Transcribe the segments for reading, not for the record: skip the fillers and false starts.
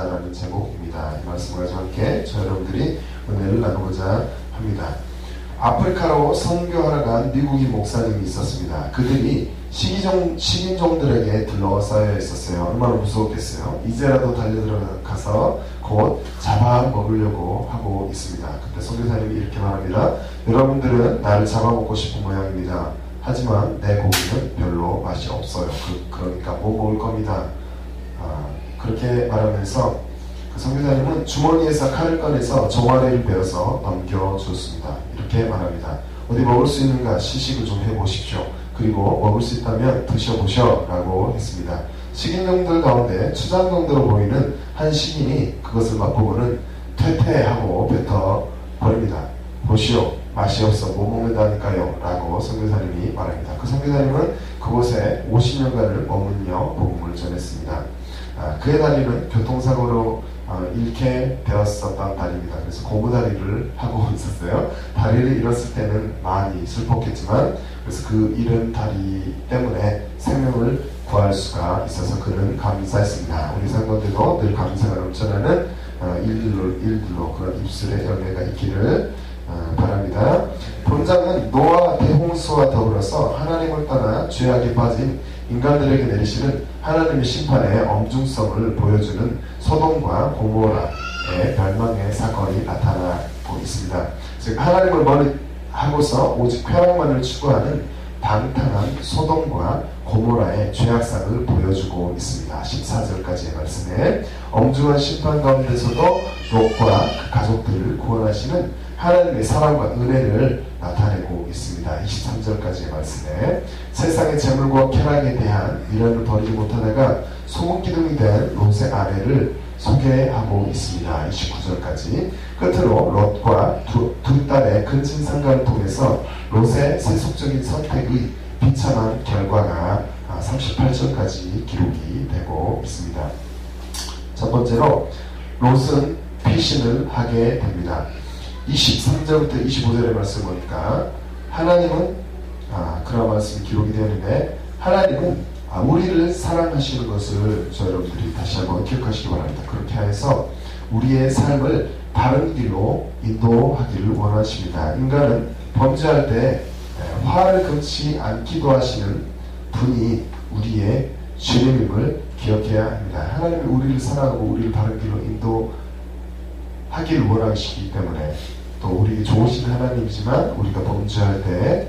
라는 제목입니다. 이 말씀을 가지고 함께 저 여러분들이 은혜를 나누고자 합니다. 아프리카로 선교하러 간 미국인 목사님이 있었습니다. 그들이 식인종들에게 둘러싸여 있었어요. 얼마나 무서웠겠어요. 이제라도 달려들어가서 곧 잡아먹으려고 하고 있습니다. 그때 선교사님이 이렇게 말합니다. 여러분들은 나를 잡아먹고 싶은 모양입니다. 하지만 내 고기는 별로 맛이 없어요. 그러니까 못 먹을 겁니다. 그렇게 말하면서 그 선교사님은 주머니에서 칼을 꺼내서 종아리를 베어서 넘겨줬습니다. 이렇게 말합니다. 어디 먹을 수 있는가 시식을 좀 해보십시오. 그리고 먹을 수 있다면 드셔보셔 라고 했습니다. 식인종들 가운데 추장정도로 보이는 한 식인이 그것을 맛보고는 퇴퇴하고 뱉어버립니다. 보시오, 맛이 없어 못 먹는다니까요 라고 선교사님이 말합니다. 그 선교사님은 그곳에 50년간을 머물며 복음을 전했습니다. 그의 다리는 교통사고로 잃게 되었었던 다리입니다. 그래서 고무다리를 하고 있었어요. 다리를 잃었을 때는 많이 슬펐겠지만 그래서 그 잃은 다리 때문에 생명을 구할 수가 있어서 그는 감사했습니다. 우리 성도들도 늘 감사가 넘쳐나는 일들로 그런 입술의 열매가 있기를 바랍니다. 본장은 노아 대홍수와 더불어서 하나님을 떠나 죄악에 빠진 인간들에게 내리시는 하나님의 심판의 엄중성을 보여주는 소돔과 고모라의 멸망의 사건이 나타나고 있습니다. 즉 하나님을 멀리 하고서 오직 쾌락만을 추구하는 방탕한 소돔과 고모라의 죄악상을 보여주고 있습니다. 14절까지의 말씀에 엄중한 심판 가운데서도 롯과 그 가족들을 구원하시는 하나님의 사랑과 은혜를 나타내고 있습니다. 23절까지의 말씀에 세상의 재물과 쾌락에 대한 미련을 버리지 못하다가 소금기둥이 된 롯의 아내를 소개하고 있습니다. 29절까지 끝으로 롯과 두 딸의 근친상간을 통해서 롯의 세속적인 선택의 비참한 결과가 38절까지 기록이 되고 있습니다. 첫 번째로 롯은 피신을 하게 됩니다. 23절부터 25절의 말씀을 보니까 하나님은 그런 말씀이 기록이 되었는데 하나님은 우리를 사랑하시는 것을 저 여러분들이 다시 한번 기억하시기 바랍니다. 그렇게 해서 우리의 삶을 바른 길로 인도하기를 원하십니다. 인간은 범죄할 때 화를 금치 않기도 하시는 분이 우리의 주님임을 기억해야 합니다. 하나님이 우리를 사랑하고 우리를 바른 길로 인도하기를 원하시기 때문에 또 우리 좋으신 하나님이지만 우리가 범죄할 때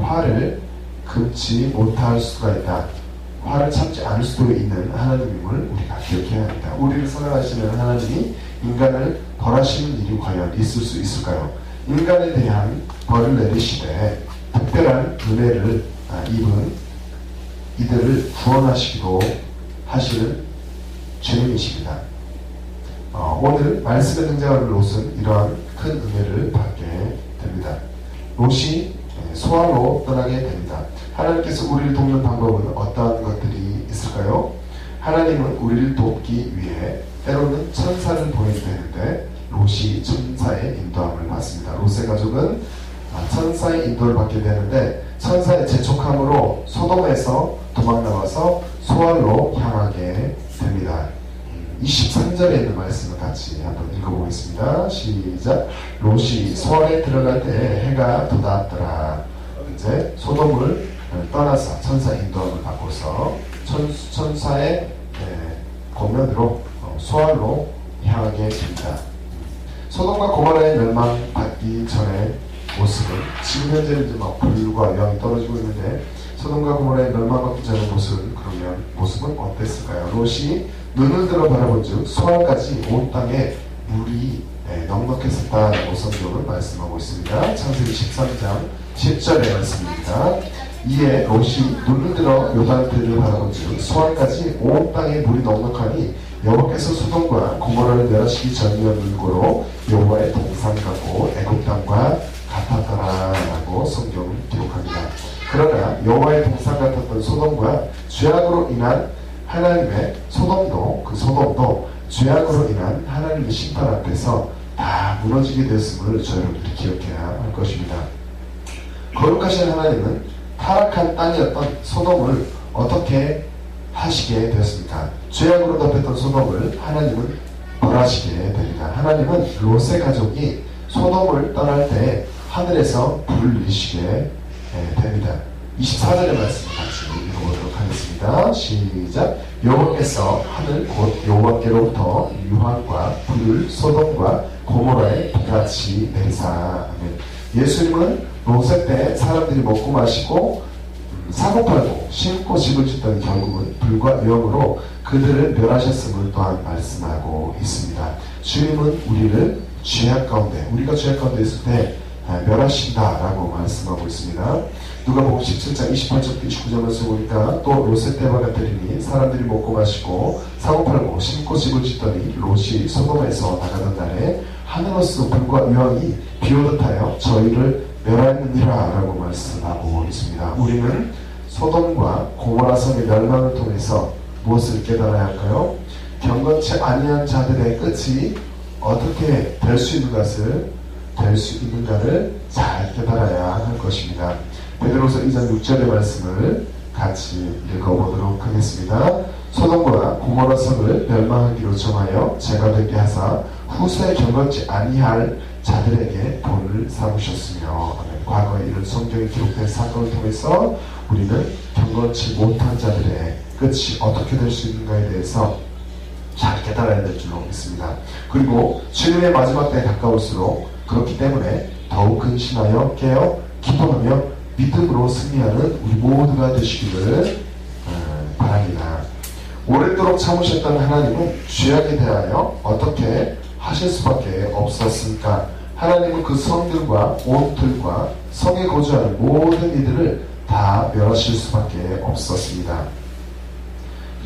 화를 금치 못할 수가 있다. 화를 참지 않을 수도 있는 하나님임을 우리가 기억해야 합니다. 우리를 사랑하시는 하나님이 인간을 벌하시는 일이 과연 있을 수 있을까요? 인간에 대한 벌을 내리시되 특별한 은혜를 입은 이들을 구원하시기도 하시는 주님이십니다. 오늘 말씀에 등장하는 롯은 이러한 큰 은혜를 받게 됩니다. 롯이 소알로 떠나게 됩니다. 하나님께서 우리를 돕는 방법은 어떠한 것들이 있을까요? 하나님은 우리를 돕기 위해 때로는 천사를 보내게 되는데 롯이 천사의 인도함을 받습니다. 롯의 가족은 천사의 인도를 받게 되는데 천사의 재촉함으로 소돔에서 도망나와서 소알로 향하게 됩니다. 23절에 있는 말씀을 같이 한번 읽어보겠습니다. 시작. 롯이 소알에 들어갈 때 해가 돋았더라. 이제 소돔을 떠나서 천사의 인도함을 받고서 천사의 고면으로 소알로 향하게 됩니다. 소돔과 고모라의 멸망받기 전의 모습은 지금 현재는 이제 막 불과 영이 떨어지고 있는데 소돔과 고모라의 멸망받기 전의 모습은 어땠을까요? 롯이 눈을 들어 바라본 즉 소알까지 온 땅에 물이 넉넉했었다라고 성경은 말씀하고 있습니다. 창세기 13장 10절의 말씀입니다. 이에 롯이 눈을 들어 요단들을 바라본 즉 소알까지 온 땅에 물이 넉넉하니 여호와께서 소돔과 고모라를 멸하시기 전이었는고로 여호와의 동산 같고 애굽 땅과 같았더라라고 성경은 기록합니다. 그러나 여호와의 동산 같았던 소돔과 죄악으로 인한 하나님의 소돔도 죄악으로 인한 하나님의 심판 앞에서 다 무너지게 되었음을 저 여러분들이 기억해야 할 것입니다. 거룩하신 하나님은 타락한 땅이었던 소돔을 어떻게 하시게 되었습니까? 죄악으로 덮였던 소돔을 하나님은 벌하시게 됩니다. 하나님은 롯의 가족이 소돔을 떠날 때 하늘에서 불을 내리시게 됩니다. 24절의 말씀 같이 읽어보도록 하겠습니다. 시작. 여호와께서 하늘 곧 여호와께로부터 유황과 불을 소돔과 고모라에 비같이 내리사. 아멘. 예수님은 롯의 때 사람들이 먹고 마시고 사고 팔고 심고 집을 짓던 결국은 불과 유황으로 그들을 멸하셨음을 또한 말씀하고 있습니다. 주님은 우리를 죄악 가운데, 우리가 죄악 가운데 있을 때 멸하신다라고 말씀하고 있습니다. 누가복음 17장 28절부터 29절 말씀 보니까 또 롯의 때와 같으리니 사람들이 먹고 마시고 사고 팔고 심고 집을 짓더니 롯이 소돔에서 나가던 날에 하늘로서 불과 유황이 비오듯 하여 저희를 멸하였느니라 라고 말씀하고 있습니다. 우리는 소돔과 고모라 성의 멸망을 통해서 무엇을 깨달아야 할까요? 경건치 아니한 자들의 끝이 어떻게 될 수 있는가를 잘 깨달아야 할 것입니다. 베드로서 2장 6절의 말씀을 같이 읽어보도록 하겠습니다. 소돔과 고모라 성을 멸망하기로 정하여 죄가 되게 하사 후세 경건치 아니할 자들에게 본을 삼으셨으며. 과거에 이런 성경에 기록된 사건을 통해서 우리는 경건치 못한 자들의 끝이 어떻게 될 수 있는가에 대해서 잘 깨달아야 될 줄로 믿습니다. 그리고 주님의 마지막 때에 가까울수록 그렇기 때문에 더욱 근신하여 깨어 기도하며 믿음으로 승리하는 우리 모두가 되시기를 바랍니다. 오랫도록 참으셨던 하나님은 죄악에 대하여 어떻게 하실 수밖에 없었습니까? 하나님은 그 성들과 온들과 성에 거주하는 모든 이들을 다 멸하실 수밖에 없었습니다.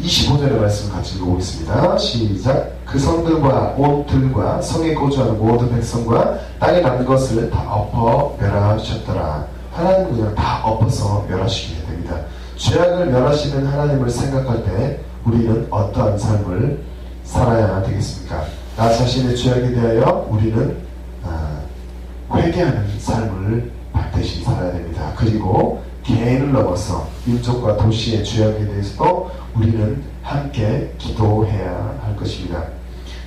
25절의 말씀 같이 읽어보겠습니다. 시작. 그 성들과 온들과 성에 거주하는 모든 백성과 땅에 남은 것을 다 엎어 멸하셨더라. 하나님은 그냥 다 엎어서 멸하시게 됩니다. 죄악을 멸하시는 하나님을 생각할 때 우리는 어떠한 삶을 살아야 되겠습니까? 나 자신의 죄악에 대하여 우리는 회개하는 삶을 반드시 살아야 됩니다. 그리고 개인을 넘어서 민족과 도시의 죄악에 대해서도 우리는 함께 기도해야 할 것입니다.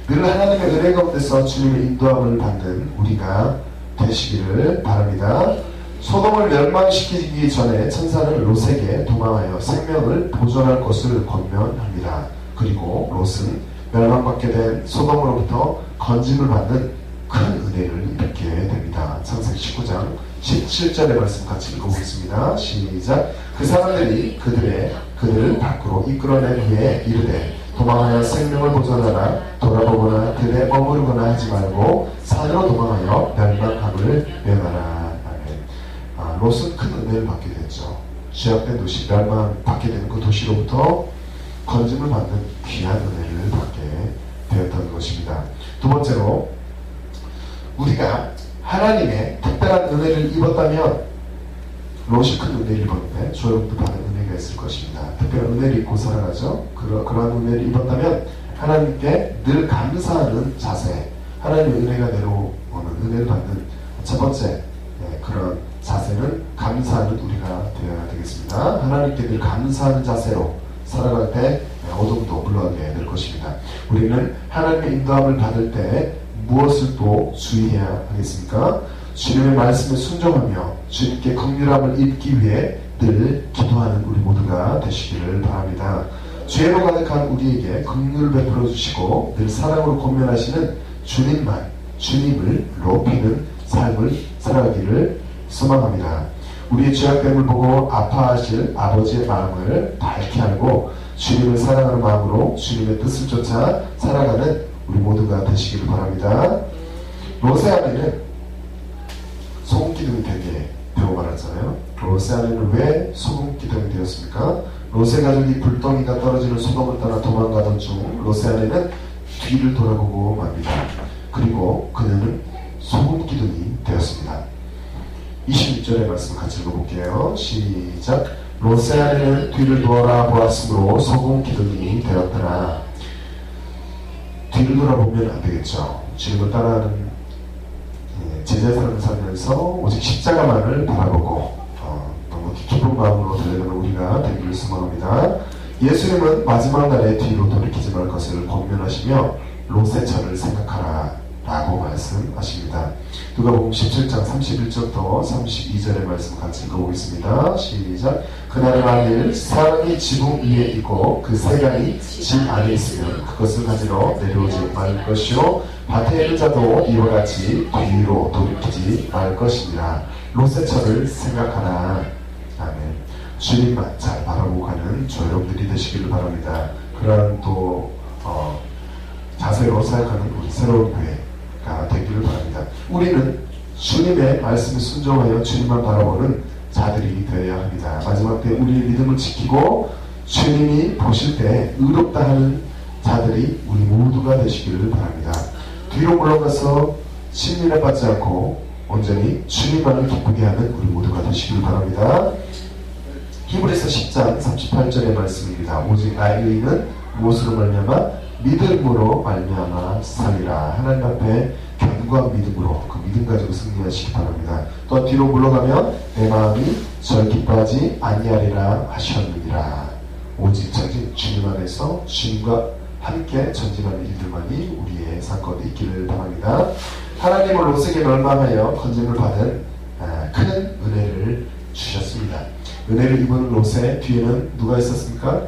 늘 하나님의 은혜 가운데서 주님의 인도함을 받는 우리가 되시기를 바랍니다. 소돔을 멸망시키기 전에 천사는 롯에게 도망하여 생명을 보존할 것을 권면합니다. 그리고 롯은 멸망받게 된 소돔으로부터 건짐을 받는 큰 은혜를 입게 됩니다. 창세기 19장 17절의 말씀 같이 읽어보겠습니다. 시작. 그 사람들이 그들을 밖으로 이끌어낸 후에 이르되 도망하여 생명을 보존하라. 돌아보거나 들에 머무르거나 하지 말고 산으로 도망하여 멸망함을 면하라. 아멘. 롯은 큰 은혜를 받게 됐죠. 죄악된 도시, 멸망받게 되는 그 도시로부터 건짐을 받는 귀한 은혜를 받게 되었던 것입니다. 두 번째로, 우리가 하나님의 특별한 은혜를 입었다면, 롯이 큰 은혜를 입었는데 저 여러분도 받은 은혜가 있을 것입니다. 특별한 은혜를 입고 살아가죠. 그러한 은혜를 입었다면 하나님께 늘 감사하는 자세, 하나님의 은혜가 내려오는 은혜를 받는 첫 번째 그런 자세는 감사하는 우리가 되어야 되겠습니다. 하나님께 늘 감사하는 자세로 살아갈 때 어둠도 물러가게 될 것입니다. 우리는 하나님의 인도함을 받을 때 무엇을 또 주의해야 하겠습니까? 주님의 말씀에 순종하며 주님께 긍휼함을 입기 위해 늘 기도하는 우리 모두가 되시기를 바랍니다. 죄로 가득한 우리에게 긍휼을 베풀어 주시고 늘 사랑으로 권면하시는 주님만, 주님을 높이는 삶을 살아가기를 소망합니다. 우리의 죄악됨을 보고 아파하실 아버지의 마음을 밝게 알고 주님을 사랑하는 마음으로 주님의 뜻을 쫓아 살아가는 우리 모두가 되시기를 바랍니다. 롯의 아내는 소금기둥이 되게 되고 말았잖아요. 롯의 아내는 왜 소금기둥이 되었습니까? 롯의 가족이 불덩이가 떨어지는 소돔을 따라 도망가던 중 롯의 아내는 뒤를 돌아보고 맙니다. 그리고 그녀는 소금기둥이 되었습니다. 26절의 말씀 같이 읽어볼게요. 시작. 롯의 아내는 뒤를 돌아보았으므로 소금기둥이 되었더라. 뒤를 돌아보면 안 되겠죠. 주님을 따라하는 제자의 삶을 살면서 오직 십자가만을 바라보고 너무 기쁜 마음으로 달려가는 우리가 되기를 소망합니다. 예수님은 마지막 날에 뒤로 돌이키지 말 것을 권면하시며 롯의 처를 생각하라 라고 말씀하십니다. 누가복음 17장 31절부터 32절의 말씀 같이 읽어보겠습니다. 시작. 그날은 만일 사람이 지붕 위에 있고 그 세간이 집 안에 있으면 그것을 가지러 내려오지 말 것이요 밭에 있는 자도 이와 같이 뒤로 돌이키지 말 것이니라. 롯의 처를 생각하라. 아멘. 주님만 잘 바라보고 가는 저 여러분들이 되시기를 바랍니다. 그러한 또 자세로 생각하는 우리 새로운 교회가 되기를 바랍니다. 우리는 주님의 말씀에 순종하여 주님만 바라보는 자들이 되어야 합니다. 마지막 때 우리의 믿음을 지키고 주님이 보실 때 의롭다 하는 자들이 우리 모두가 되시기를 바랍니다. 뒤로 물러가서 심리를 받지 않고 온전히 주님만을 기쁘게 하는 우리 모두가 되시기를 바랍니다. 히브리서 10장 38절의 말씀입니다. 오직 나의 의는 무엇으로 말미암아 믿음으로 말미암아 살리라. 하나님 앞에 견고한 믿음으로 그 믿음 가지고 승리하시기 바랍니다. 또 뒤로 물러가면 내 마음이 절 기뻐하지 아니하리라 하셨느니라. 오직 전진 주님 안에서 주님과 함께 전진하는 일들만이 우리의 사건이 있기를 바랍니다. 하나님은 롯에게 멸망하여 건짐을 받은 큰 은혜를 주셨습니다. 은혜를 입은 롯의 뒤에는 누가 있었습니까?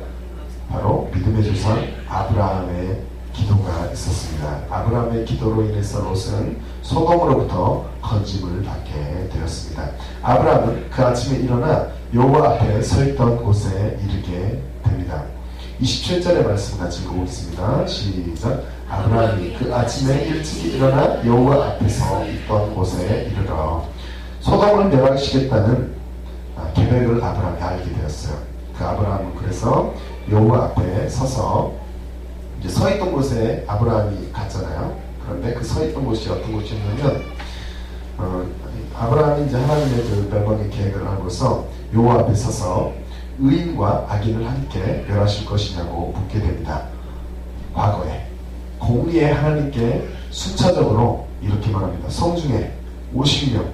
바로 믿음의 조상 아브라함의 기도가 있었습니다. 아브라함의 기도로 인해서 롯은 소돔으로부터 건짐을 받게 되었습니다. 아브라함은 그 아침에 일어나 여호와 앞에 서 있던 곳에 이르게 됩니다. 27절의 말씀 같이 읽어보겠습니다. 시작. 아브라함이 그 아침에 일찍이 일어나 여호와 앞에 서 있던 곳에 이르러 소돔을 멸하시겠다는 계획을 아브라함이 알게 되었어요. 그 아브라함은 그래서 여호와 앞에 서서 이제 서 있던 곳에 아브라함이 갔잖아요. 그런데 그 서 있던 곳이 어떤 곳이었냐면 아브라함이 이제 하나님의 그 멸망의 계획을 하고서 여호와 앞에 서서 의인과 악인을 함께 멸하실 것이냐고 묻게 됩니다. 과거에 공의의 하나님께 순차적으로 이렇게 말합니다. 성중에 50명,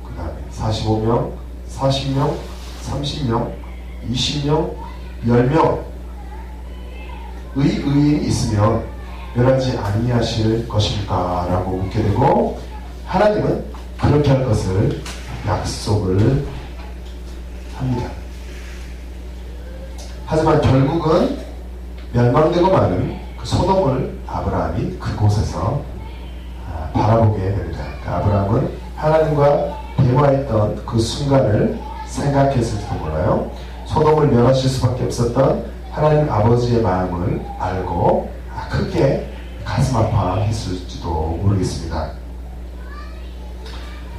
그 다음에 45명, 40명, 30명, 20명, 10명 의인이 있으면 멸하지 아니하실 것입니까? 라고 묻게 되고 하나님은 그렇게 할 것을 약속을 합니다. 하지만 결국은 멸망되고 마는 그 소돔을 아브라함이 그곳에서 바라보게 됩니다. 아브라함은 하나님과 대화했던 그 순간을 생각했을지도 몰라요. 소돔을 멸하실 수밖에 없었던 하나님 아버지의 마음을 알고 크게 가슴 아파했을지도 모르겠습니다.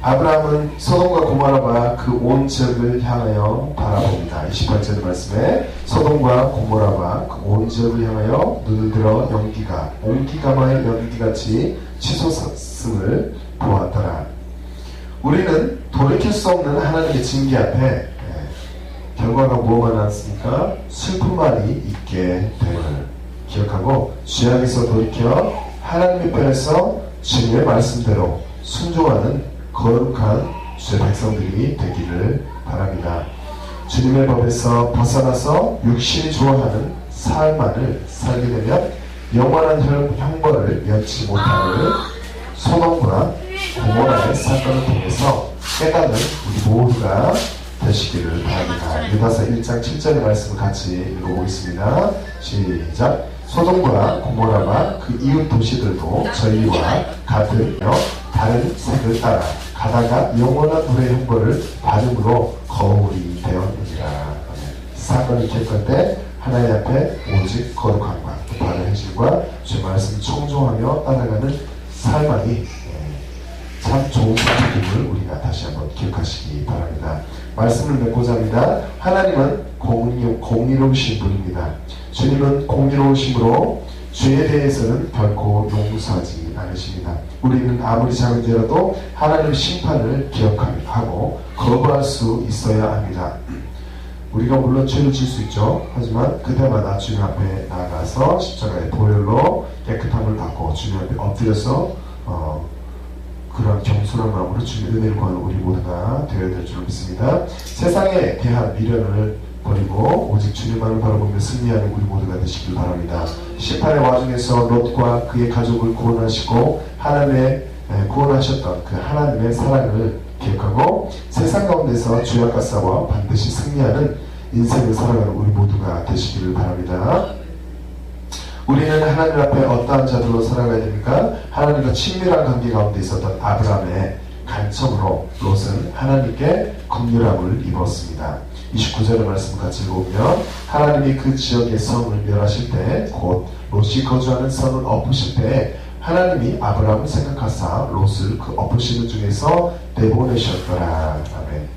아브라함은 소돔과 고모라와 그 온 지역을 향하여 바라봅니다. 28절 말씀에 소돔과 고모라와 그 온 지역을 향하여 눈을 들어 연기가 옹기가마의 연기같이 치솟았음을 보았더라. 우리는 돌이킬 수 없는 하나님의 징계 앞에 결과가 뭐가 나왔습니까? 슬픔만이 있게 됨을 기억하고 죄악에서 돌이켜 하나님의 편에서 주님의 말씀대로 순종하는 거룩한 주의 백성들이 되기를 바랍니다. 주님의 법에서 벗어나서 육신이 좋아하는 삶만을 살게 되면 영원한 형벌을 면치 못하는 소돔과 고모라의 사건을 통해서 깨닫는 우리 모두가 되시기를 바랍니다. 유다서 1장 7절의 말씀을 같이 읽어보겠습니다. 시작. 소돔과 고모라와 그 이웃 도시들도 저희와 같은 다른 색을 따라 가다가 영원한 불의 형벌을 받음으로 거울이 되었느니라. 사건을 기억할 때 하나님 앞에 오직 거룩함과 바른 행실과 주의 말씀 청종하며 따라가는 삶만이 참 좋은 사람임을 우리가 다시 한번 기억하시기 바랍니다. 말씀을 맺고자 합니다. 하나님은 공의로우신 분입니다. 주님은 공의로우심으로 죄에 대해서는 결코 용서하지 않으십니다. 우리는 아무리 작은 죄라도 하나님의 심판을 기억하고 거부할 수 있어야 합니다. 우리가 물론 죄를 질 수 있죠. 하지만 그때마다 주님 앞에 나아가서 십자가의 보혈로 깨끗함을 받고 주님 앞에 엎드려서 그런 겸손한 마음으로 주님의 은혜를 구하는 우리 모두가 되어야 될 줄 믿습니다. 세상에 대한 미련을 버리고 오직 주님만을 바라보며 승리하는 우리 모두가 되시길 바랍니다. 심판의 와중에서 롯과 그의 가족을 구원하시고 구원하셨던 그 하나님의 사랑을 기억하고 세상 가운데서 죄악과 싸워 반드시 승리하는 인생을 살아가는 우리 모두가 되시기를 바랍니다. 우리는 하나님 앞에 어떠한 자들로 살아가야 됩니까? 하나님과 친밀한 관계 가운데 있었던 아브라함의 간청으로 롯은 하나님께 긍휼함을 입었습니다. 29절의 말씀 같이 읽어보면 하나님이 그 지역의 성을 멸하실 때 곧 롯이 거주하는 성을 엎으실 때 하나님이 아브라함을 생각하사 롯을 그 엎으시는 중에서 내보내셨더라. 아멘.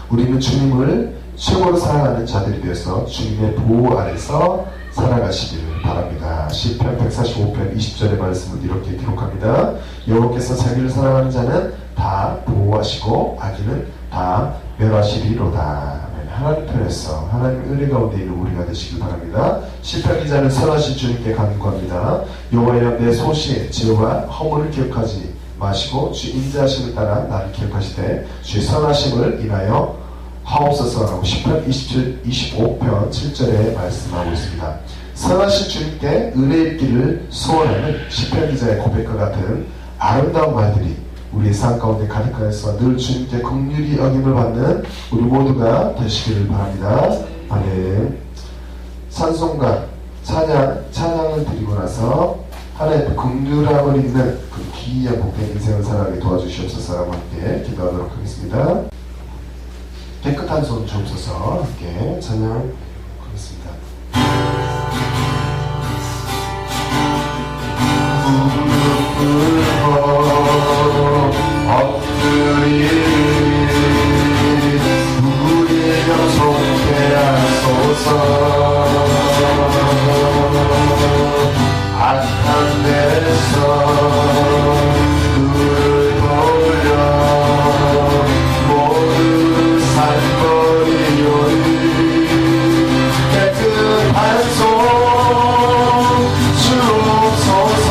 우리는 주님을 최고로 사랑하는 자들이 되어서 주님의 보호 아래서 살아가시기를 바랍니다. 시편 145편 20절의 말씀을 이렇게 기록합니다. 여호와께서 자기를 사랑하는 자는 다 보호하시고 악인은 다 멸하시리로다. 하나님 편에서 하나님 은혜 가운데 있는 우리가 되시길 바랍니다. 시편 기자는 선하신 주님께 간구합니다. 여호와여 내 소시 죄와 허물을 기억하지 마시고 주 인자하심을 따라 나를 기억하시되 주의 선하심을 인하여 하옵소서라고 시편 25편 7절에 말씀하고 있습니다. 선하신 주님께 은혜 입기를 소원하는 시편 기자의 고백과 같은 아름다운 말들이 우리의 삶 가운데 가득하여서 늘 주님께 긍휼히 여김을 받는 우리 모두가 되시기를 바랍니다. 아멘. 찬송가 찬양을 드리고 나서 하나님의 긍휼함을 입는 그 기이한 복된 인생을 살아가게 도와주시옵소서. 함께 기도하도록 하겠습니다. 깨끗한 손 주옵소서. 함께 찬양하겠습니다. 엎드리 우리 영속해 하소서. 악한 데서 눈을 돌려 모두 살거리오니 깨끗한 손 주옵소서.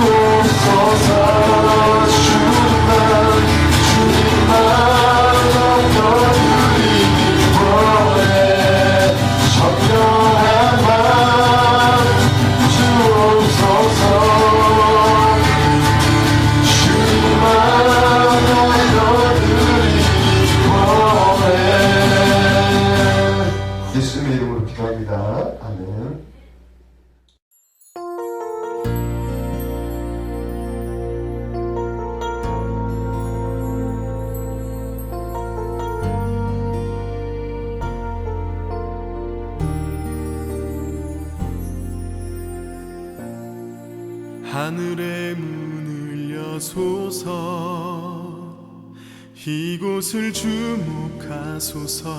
주옵소서. 주만 하늘의 문을 여소서 이곳을 주목하소서